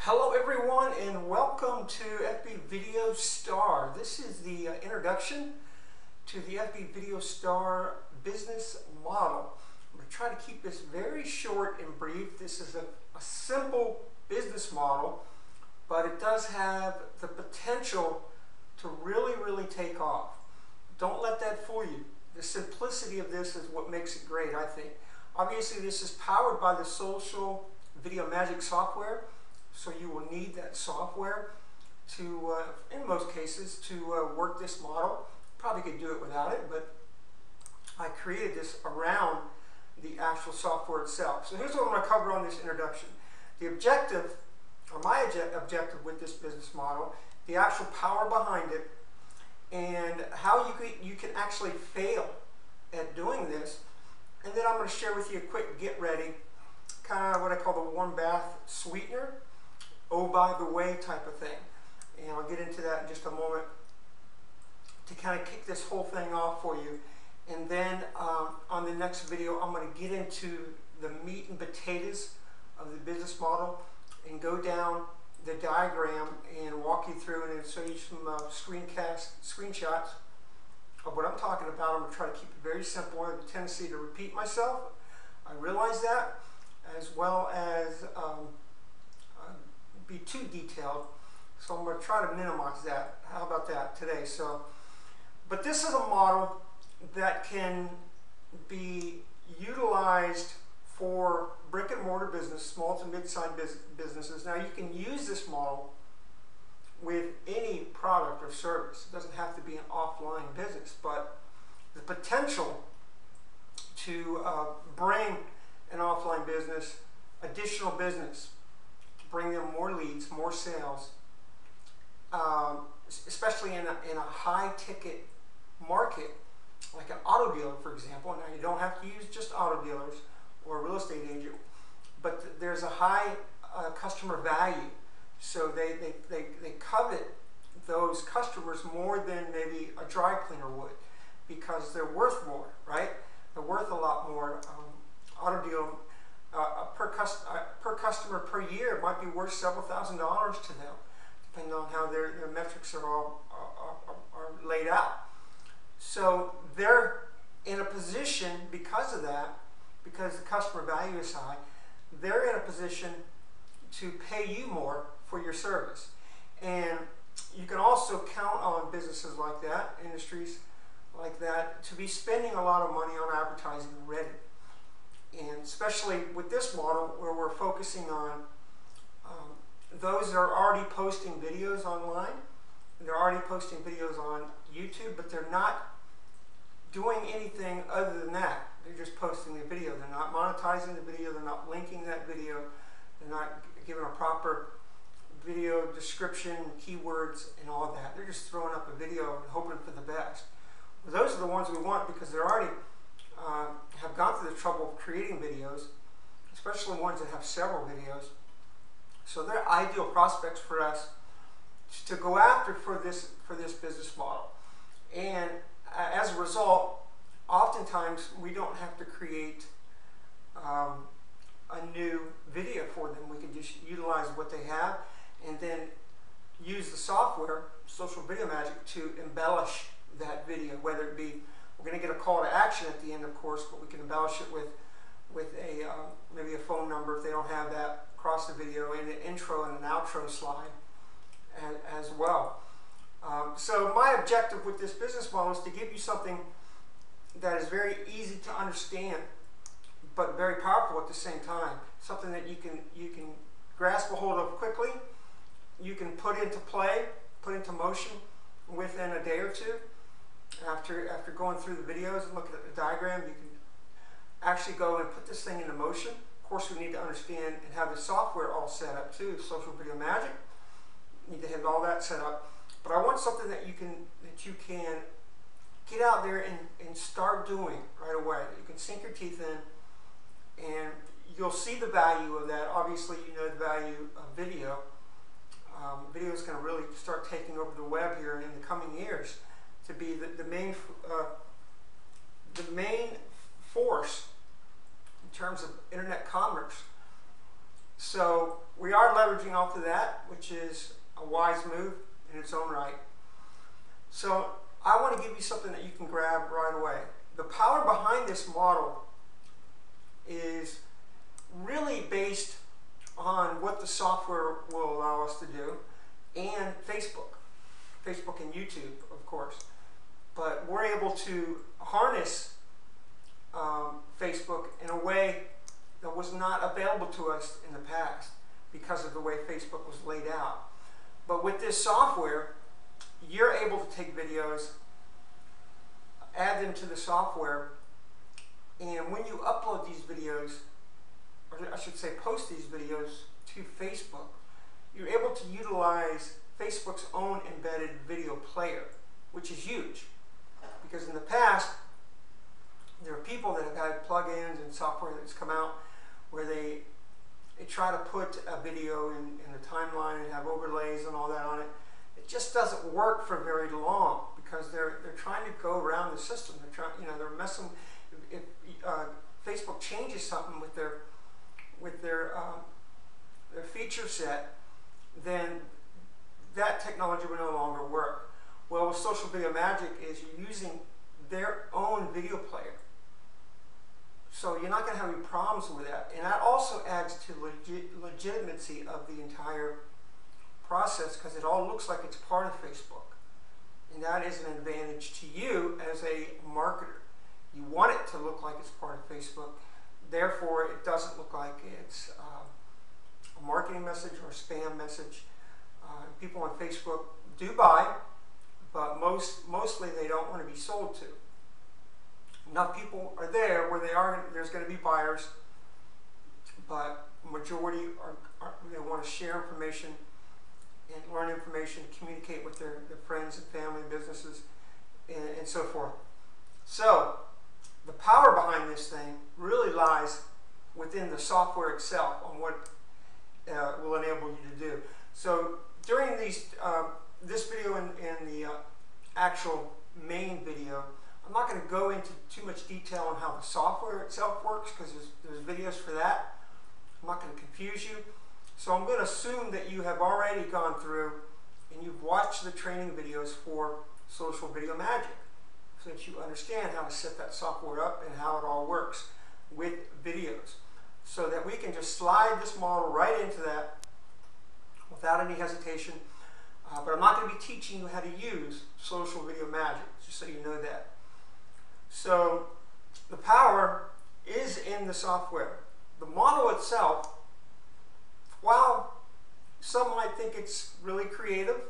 Hello everyone and welcome to FB Video Star. This is the introduction to the FB Video Star business model. I'm going to try to keep this very short and brief. This is a simple business model, but it does have the potential to really take off. Don't let that fool you. The simplicity of this is what makes it great, I think. Obviously this is powered by the Social Video Magic software. So you will need that software to, in most cases, to work this model. Probably could do it without it, but I created this around the actual software itself. So here's what I'm going to cover on this introduction. The objective, or my objective with this business model, the actual power behind it, and how you can actually fail at doing this. And then I'm going to share with you a quick get ready, kind of what I call the warm bath sweetener. Oh, by the way type of thing. And I'll get into that in just a moment to kind of kick this whole thing off for you. And then on the next video, I'm going to get into the meat and potatoes of the business model and go down the diagram and walk you through and show you some screenshots of what I'm talking about. I'm going to try to keep it very simple. I have a tendency to repeat myself. I realize that, as well as be too detailed, so I'm going to try to minimize that. How about that today? But this is a model that can be utilized for brick and mortar business, small to mid-sized businesses. Now you can use this model with any product or service. It doesn't have to be an offline business, but the potential to bring an offline business additional business, bring them more leads, more sales, especially in a high-ticket market, like an auto dealer, for example. Now, you don't have to use just auto dealers or a real estate agent, but there's a high customer value, so they covet those customers more than maybe a dry cleaner would, because they're worth more, right? They're worth a lot more. Auto dealer, per customer per year might be worth several $1,000s to them, depending on how their metrics are all are laid out. So they're in a position, because of that, because the customer value is high, they're in a position to pay you more for your service. And you can also count on businesses like that, industries like that, to be spending a lot of money on advertising already. And especially with this model, where we're focusing on those that are already posting videos online. They're already posting videos on YouTube, but they're not doing anything other than that. They're just posting the video. They're not monetizing the video. They're not linking that video. They're not giving a proper video description, keywords, and all that. They're just throwing up a video and hoping for the best. Well, those are the ones we want, because they're already have gone through the trouble of creating videos, especially ones that have several videos. So they're ideal prospects for us to go after for this business model. And as a result, oftentimes we don't have to create a new video for them. We can just utilize what they have and then use the software, Social Video Magic, to embellish that video, whether it be, we're going to get a call to action at the end, of course, but we can embellish it with a maybe a phone number if they don't have that across the video, and an intro and an outro slide as well. So my objective with this business model is to give you something that is very easy to understand, but very powerful at the same time. Something that you can grasp a hold of quickly. You can put into play, put into motion within a day or two. After going through the videos and looking at the diagram, you can actually go and put this thing into motion. Of course, we need to understand and have the software all set up too. Social Video Magic, need to have all that set up. But I want something that you can get out there and start doing right away. You can sink your teeth in, and you'll see the value of that. Obviously, you know the value of video. Video is going to really start taking over the web here in the coming years, to be the main force in terms of internet commerce. So we are leveraging off of that, which is a wise move in its own right. So I want to give you something that you can grab right away. The power behind this model is really based on what the software will allow us to do, and Facebook and YouTube, of course. But we're able to harness Facebook in a way that was not available to us in the past because of the way Facebook was laid out. But with this software, you're able to take videos, add them to the software, and when you upload these videos, or I should say post these videos to Facebook, you're able to utilize Facebook's own embedded video player, which is huge. Because in the past, there are people that have had plugins and software that's come out where they try to put a video in the timeline and have overlays and all that on it. It just doesn't work for very long because they're trying to go around the system. They're trying, they're messing. If Facebook changes something with their feature set, then that technology will no longer work. Well, with Social Video Magic is you're using their own video player. So you're not going to have any problems with that. And that also adds to legitimacy of the entire process because it all looks like it's part of Facebook. And that is an advantage to you as a marketer. You want it to look like it's part of Facebook. Therefore, it doesn't look like it's a marketing message or a spam message. People on Facebook do buy, but mostly they don't want to be sold to. Enough people are there where there's going to be buyers, but majority they want to share information and learn information, communicate with their friends and family, businesses, and so forth. So the power behind this thing really lies within the software itself on what will enable you to do. So during this video and the actual main video, I'm not going to go into too much detail on how the software itself works because there's videos for that. I'm not going to confuse you. So I'm going to assume that you have already gone through and you've watched the training videos for Social Video Magic so that you understand how to set that software up and how it all works with videos so that we can just slide this model right into that without any hesitation. But I'm not going to be teaching you how to use Social Video Magic, just so you know that. So the power is in the software. The model itself, while some might think it's really creative,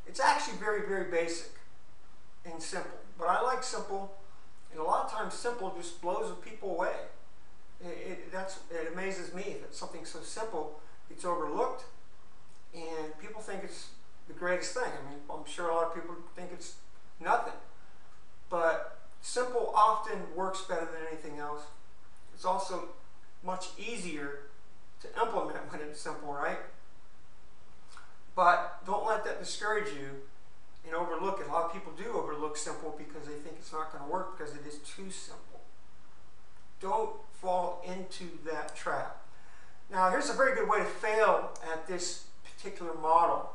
it's actually very, very basic and simple. But I like simple, and a lot of times simple just blows people away. It amazes me that something so simple gets overlooked, and people think it's the greatest thing. I mean, I'm sure a lot of people think it's nothing. But simple often works better than anything else. It's also much easier to implement when it's simple, right? But don't let that discourage you and overlook it. A lot of people do overlook simple because they think it's not going to work because it is too simple. Don't fall into that trap. Now, here's a very good way to fail at this particular model.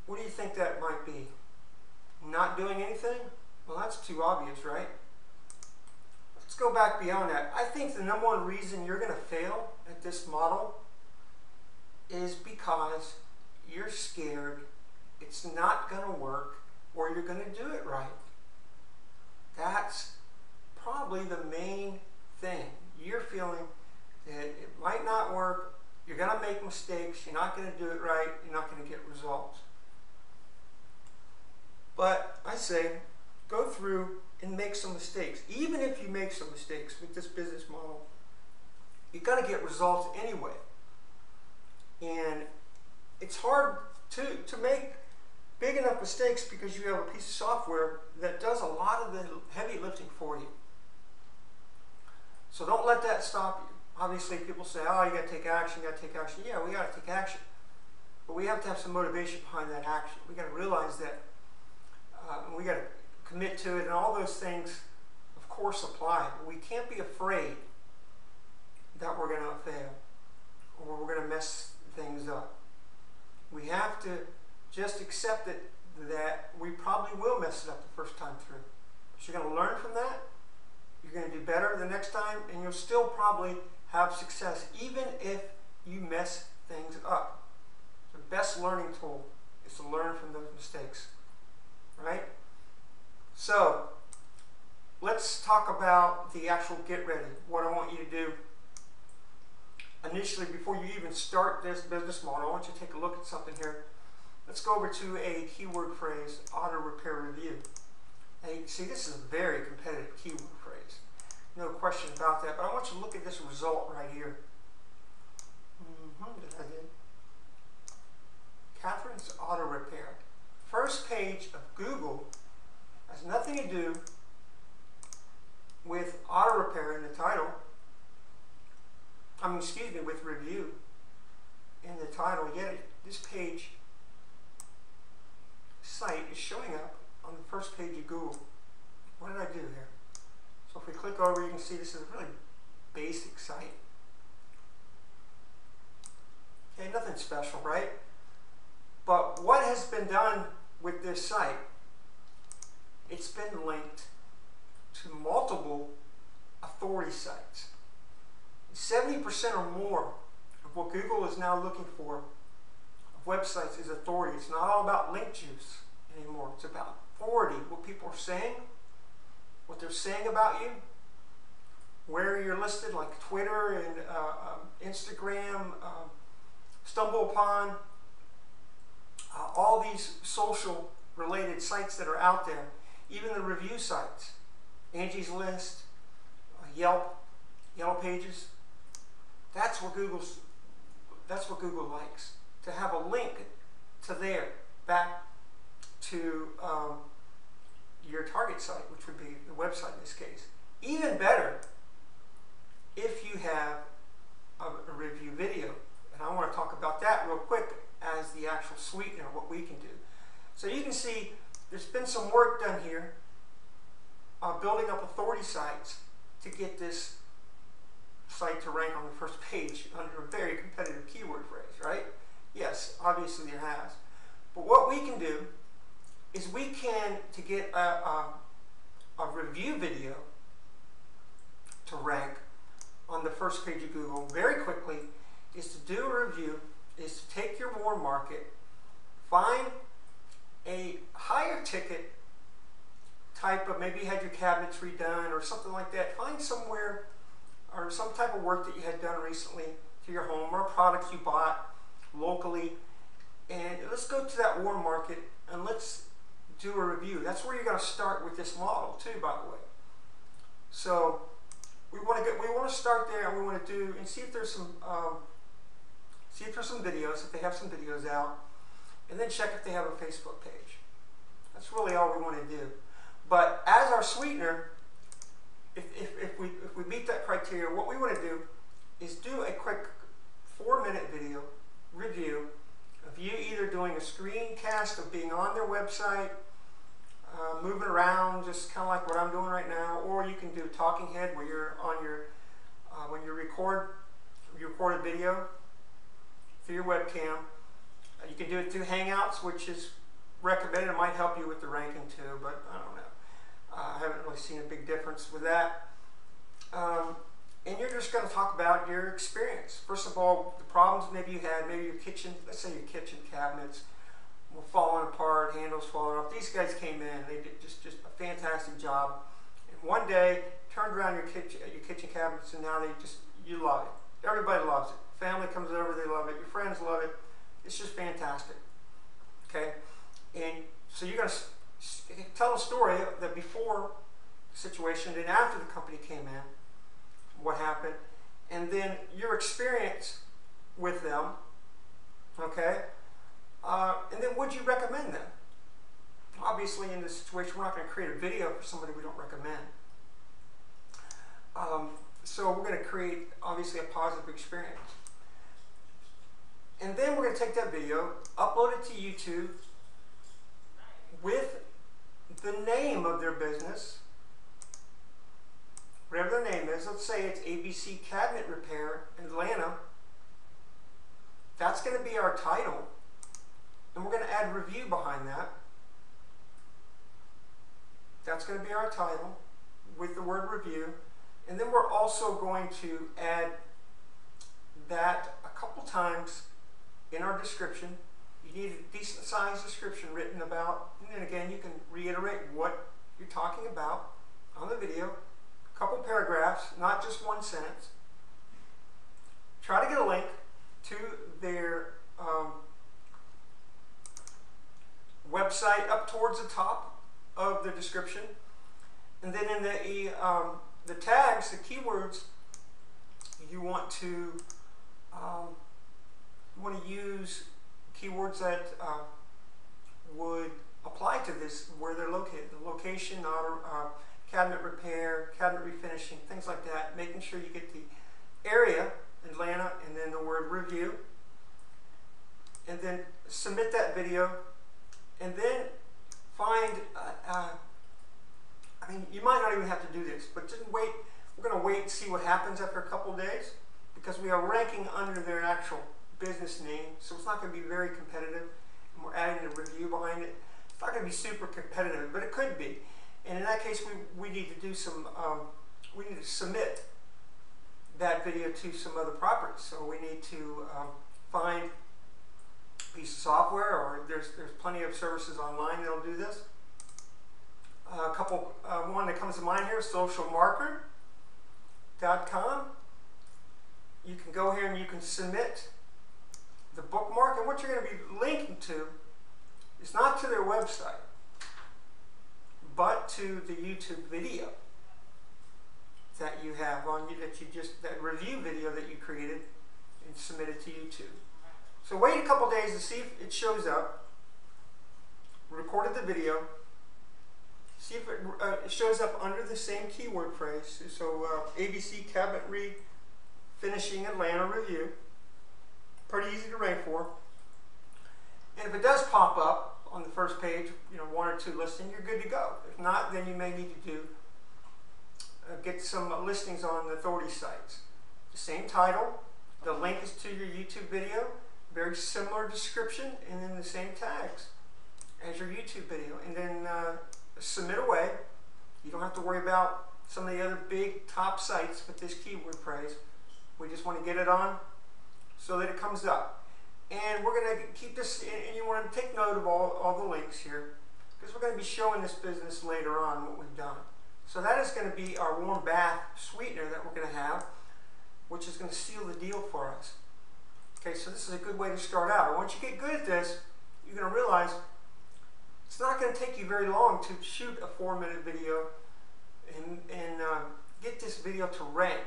What do you think that might be? Not doing anything? Well, that's too obvious, right? Let's go back beyond that. I think the number one reason you're going to fail at this model is because you're scared it's not going to work or you're going to do it right. That's probably the main thing. You're feeling that it might not work, you're going to make mistakes, you're not going to do it right, you're not going to get results. But I say, go through and make some mistakes. Even if you make some mistakes with this business model, you're going to get results anyway. And it's hard to make big enough mistakes because you have a piece of software that does a lot of the heavy lifting for you. So don't let that stop you. Obviously, people say, oh, you got to take action, you got to take action. Yeah, we got to take action. But we have to have some motivation behind that action. We got to realize that we got to commit to it, and all those things, of course, apply. But we can't be afraid that we're going to fail or we're going to mess things up. We have to just accept it that we probably will mess it up the first time through. So you're going to learn from that. You're going to do better the next time, and you'll still probably have success even if you mess things up. The best learning tool is to learn from those mistakes, right? So let's talk about the actual get ready. What I want you to do initially, before you even start this business model, I want you to take a look at something here. Let's go over to a keyword phrase, auto repair review. Now you can see this is a very competitive keyword phrase. No question about that, but I want you to look at this result right here. I did. Catherine's Auto Repair. First page of Google has nothing to do with auto repair in the title. Excuse me, with review in the title. Yet this page site is showing up on the first page of Google. What did I do here? So if we click over, you can see this is a really basic site. Okay, nothing special, right? But what has been done with this site? It's been linked to multiple authority sites. 70% or more of what Google is now looking for of websites is authority. It's not all about link juice anymore. It's about authority, what people are saying, what they're saying about you, where you're listed, like Twitter and Instagram, StumbleUpon, all these social related sites that are out there, even the review sites, Angie's List, Yelp, Yellow Pages. That's what Google likes, to have a link to there, back to your target site, which would be the website in this case. Even better if you have a review video. And I want to talk about that real quick as the actual sweetener, what we can do. So you can see there's been some work done here building up authority sites to get this site to rank on the first page under a very competitive keyword phrase, right? Yes, obviously there has. But what we can do is we can, to get a review video to rank on the first page of Google very quickly, is to do a review, is to take your warm market, find a higher ticket type of, maybe you had your cabinets redone or something like that. Find somewhere or some type of work that you had done recently to your home, or a product you bought locally, and let's go to that warm market and let's do a review. That's where you're going to start with this model too, by the way. So we want to start there, and we want to do and see if there's some videos, if they have some videos out, and then check if they have a Facebook page. That's really all we want to do. But as our sweetener, if we meet that criteria, what we want to do is do a quick 4-minute video review of you either doing a screencast of being on their website, moving around, just kind of like what I'm doing right now, or you can do a talking head where you're on your when you record a video through your webcam. You can do it through Hangouts, which is recommended. It might help you with the ranking too, but I don't know. I haven't really seen a big difference with that. And you're just going to talk about your experience. First of all, the problems maybe you had, maybe your kitchen, let's say your kitchen cabinets were falling apart, handles falling off. These guys came in, they did just a fantastic job. And one day, turned around your kitchen cabinets, and now you love it. Everybody loves it. Family comes over, they love it. Your friends love it. It's just fantastic. Okay? And so you're going to tell a story that before the situation and after the company came in, what happened, and then your experience with them, okay? And then would you recommend them? Obviously, in this situation, we're not going to create a video for somebody we don't recommend. So we're going to create, obviously, a positive experience. And then we're going to take that video, upload it to YouTube with the name of their business, whatever their name is, let's say it's ABC Cabinet Repair Atlanta. That's going to be our title. And we're going to add review behind that. That's going to be our title with the word review. And then we're also going to add that a couple times in our description. You need a decent sized description written about, and then again you can reiterate what you're talking about on the video. A couple paragraphs, not just one sentence. Try to get a link to their website up towards the top of the description, and then in the tags, the keywords, you want to use keywords that would apply to this, where they're located, the location, cabinet repair, cabinet refinishing, things like that. Making sure you get the area, Atlanta, and then the word review, and then submit that video, and then find, I mean, you might not even have to do this, but just wait. We're going to wait and see what happens after a couple days, because we are ranking under their actual business name, so it's not going to be very competitive, and we're adding a review behind it. It's not going to be super competitive, but it could be. And in that case, we need to do some, we need to submit that video to some other properties. So we need to find a piece of software, or there's plenty of services online that'll do this. A couple, one that comes to mind here, socialmarketer.com. You can go here and you can submit the bookmark, and what you're going to be linking to is not to their website, but to the YouTube video that you have on you, that review video that you created and submitted to YouTube. So wait a couple days to see if it shows up. Recorded the video. See if it shows up under the same keyword phrase. So ABC Cabinet Refinishing Atlanta Review. Pretty easy to rank for. And if it does pop up on the first page, you know, 1 or 2 listings, you're good to go. If not, then you may need to do get some listings on the authority sites. The same title, the link is to your YouTube video, very similar description, and then the same tags as your YouTube video. And then submit away. You don't have to worry about some of the other big top sites with this keyword phrase. We just want to get it on so that it comes up. And we're going to keep this, and you want to take note of all the links here, because we're going to be showing this business later on, what we've done. So that is going to be our warm bath sweetener that we're going to have, which is going to seal the deal for us. Okay, so this is a good way to start out. And once you get good at this, you're going to realize it's not going to take you very long to shoot a 4-minute video and get this video to rank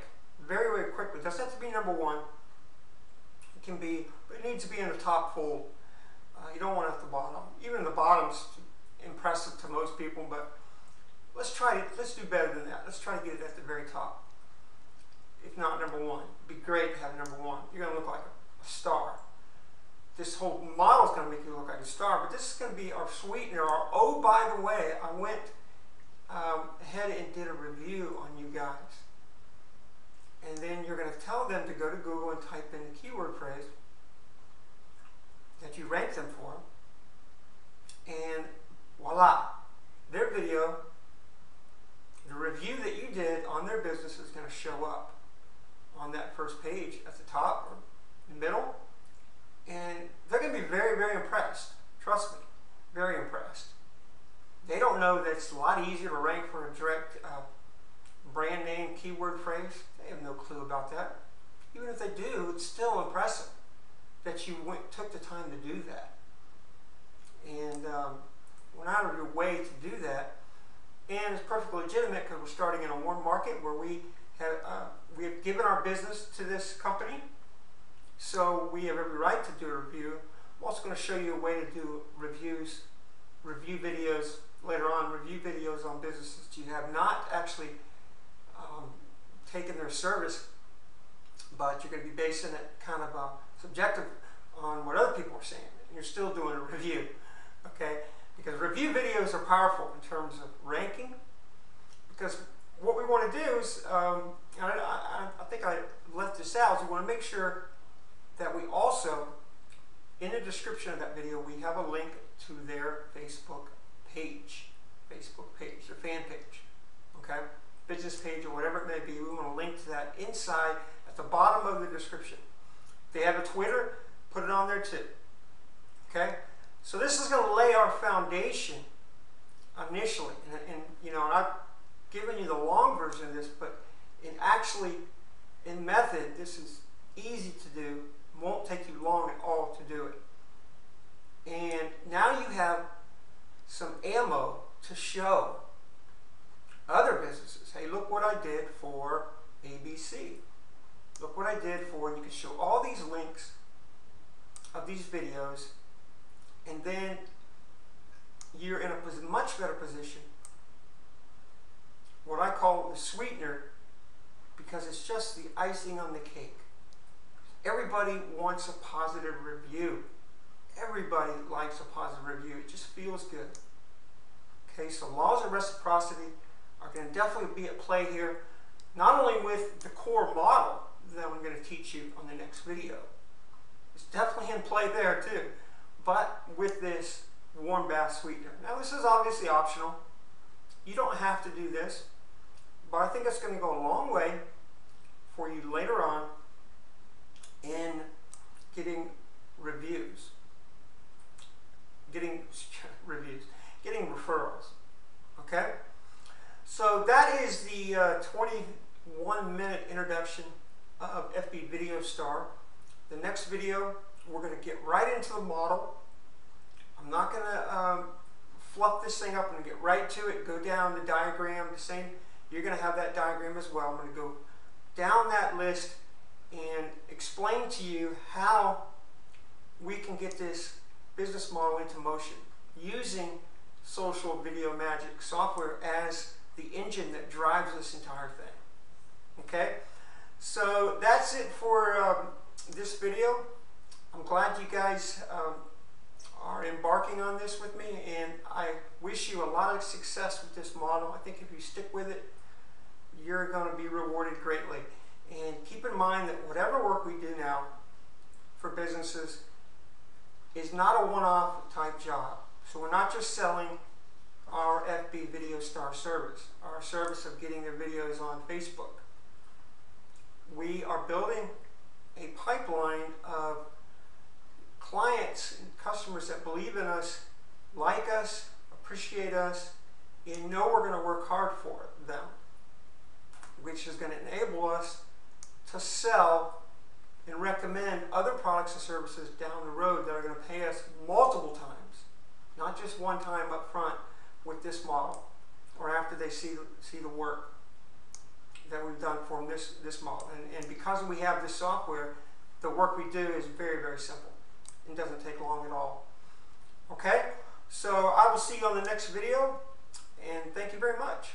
very, very quickly. It doesn't have to be number 1. It can be, but it needs to be in the top fold. You don't want it at the bottom. Even the bottom's impressive to most people, but let's do better than that. Let's try to get it at the very top. If not number 1, it'd be great to have number 1. You're going to look like a star. This whole model is going to make you look like a star, but this is going to be our sweetener. Oh, by the way, I went ahead and did a review on you guys. And then you're going to tell them to go to Google and type in the keyword phrase that you ranked them for. And voila, their video, the review that you did on their business is going to show up on that first page at the top or the middle. And they're going to be very, very impressed. Trust me, very impressed. They don't know that it's a lot easier to rank for a direct brand name keyword phrase. They have no clue about that. Even if they do, it's still impressive that you took the time to do that. And went out of your way to do that. And it's perfectly legitimate, because we're starting in a warm market where we have given our business to this company. So we have every right to do a review. I'm also going to show you a way to do review videos later on, review videos on businesses that you have not actually taken their service, but you're going to be basing it kind of subjective on what other people are saying. And you're still doing a review, okay? Because review videos are powerful in terms of ranking, because what we want to do is, I think I left this out, is we want to make sure that we also, in the description of that video, we have a link to their Facebook page, their fan page, okay? Business page or whatever it may be. We want to link to that inside at the bottom of the description. If they have a Twitter, put it on there too, okay? So this is going to lay our foundation initially, and you know, and I've given you the long version of this, but in method, this is easy to do. Won't take you long at all to do it. And now you have some ammo to show other businesses. Hey, look what I did for ABC. Look what I did for, and you can show all these links of these videos, and then you're in a much better position, what I call the sweetener, because it's just the icing on the cake. Everybody wants a positive review. Everybody likes a positive review. It just feels good. Okay, so laws of reciprocity are going to definitely be at play here, not only with the core model that I'm going to teach you on the next video. It's definitely in play there too, but with this warm bath sweetener. Now this is obviously optional. You don't have to do this, but I think it's going to go a long way for you later on in getting reviews, getting referrals. Okay, so that is the 21-minute introduction of FB Video Star. The next video, we're going to get right into the model. I'm not going to fluff this thing up. I'm going to get right to it, go down the diagram, the same. You're going to have that diagram as well. I'm going to go down that list and explain to you how we can get this business model into motion using Social Video Magic software as the engine that drives this entire thing. Okay, so that's it for this video. I'm glad you guys are embarking on this with me, and I wish you a lot of success with this model. I think if you stick with it, you're going to be rewarded greatly. And keep in mind that whatever work we do now for businesses is not a one-off type job. So we're not just selling our FB Video Star service, our service of getting their videos on Facebook. We are building a pipeline of clients and customers that believe in us, like us, appreciate us, and know we're going to work hard for them, which is going to enable us to sell and recommend other products and services down the road that are going to pay us multiple times, not just one time up front with this model, or after they see the work that we've done for them this model. And because we have this software, the work we do is very, very simple. It doesn't take long at all. Okay? So I will see you on the next video, and thank you very much.